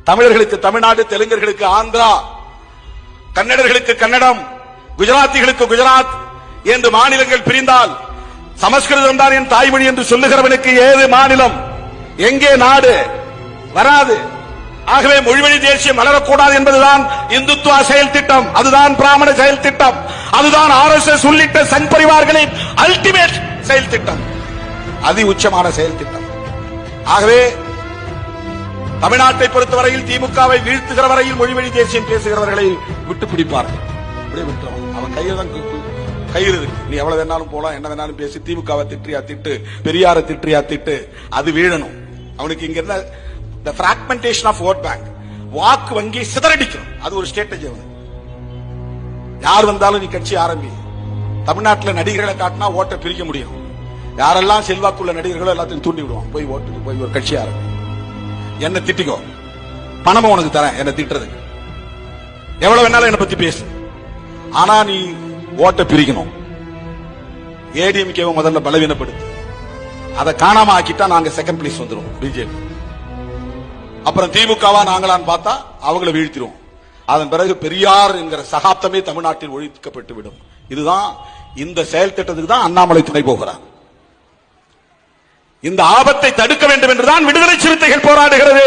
தமிழர்களுக்கு தமிழ்நாடு, தெலுங்கர்களுக்கு ஆந்திரா, கன்னடர்களுக்கு கன்னடம், குஜராத்திகளுக்கு குஜராத் என்று மாநிலங்கள் பிரிந்தால் சமஸ்கிருதம் தான் என் தாய்மொழி என்று சொல்லுகிறவனுக்கு ஏது மாநிலம், எங்கே நாடு வராது. ஆகவே மொழிவழி தேசியம் வளரக்கூடாது என்பதுதான் இந்துத்துவா செயல் திட்டம், அதுதான் பிராமண செயல் திட்டம், அதுதான் RSS உள்ளிட்ட சங் பரிவார்களின் அல்டிமேட் செயல் திட்டம், அதி உச்சமான செயல் திட்டம். ஆகவே தமிழ்நாட்டை பொறுத்தவரையில் திமுகவை வீழ்த்துகிற வரையில் மொழிவழி தேசியம் பேசுகிறவர்களை விட்டு பிடிப்பார்கள். அப்படியே விட்டுரும். அவன் கையில் தான் கயிறு இருக்கு. நீ எவ்வளவு வேணாலும் போலாம், என்ன வேணாலும் பேசி, திமுகவை திட்டியா திட்டு, பெரியாரை திட்டியா திட்டு, அது வீழணும். அவனுக்கு இங்க இருந்த the fragmentation of vote bank, வாக்கு வங்கி சிதறடிக்கணும். அது ஒரு ஸ்ட்ராட்டஜி. அவனுக்கு யார் வந்தாலும் நீ கட்சி ஆரம்பி. தமிழ்நாட்டில் நடிகர்களை காட்டினா ஓட்டை பிரிக்க முடியும். யாரெல்லாம் செல்வாக்குள்ள நடிகர்களோ எல்லாத்தையும் தூண்டி விடுவான். போய் ஓட்டு போய் ஒரு கட்சி ஆரம்பி, என்ன திட்டிக்கோ, பணமும் உனக்கு தரேன் என்ன திட்டுறதுக்கு, எவ்வளவு வேணாலும் என்ன பத்தி பேசு, ஆனா நீ ஓட்டை பிரிக்கணும். ஏடிஎம்கே முதல்ல பலவீனப்படுத்து, அதை காணாம ஆக்கிட்டா நாங்க செகண்ட் பிளேஸ் வந்துடும் பிஜேபி. அப்புறம் திமுகவா நாங்களான்னு பார்த்தா அவங்கள வீழ்த்திடுவோம். அதன் பிறகு பெரியார் என்கிற சகாப்தமே தமிழ்நாட்டில் ஒழிக்கப்பட்டு விடும். இதுதான் இந்த செயல் திட்டத்துக்கு தான் அண்ணாமலை துணை போகிறார். இந்த ஆபத்தை தடுக்க வேண்டும் என்றுதான் விடுதலை சிறுத்தைகள் போராடுகிறது.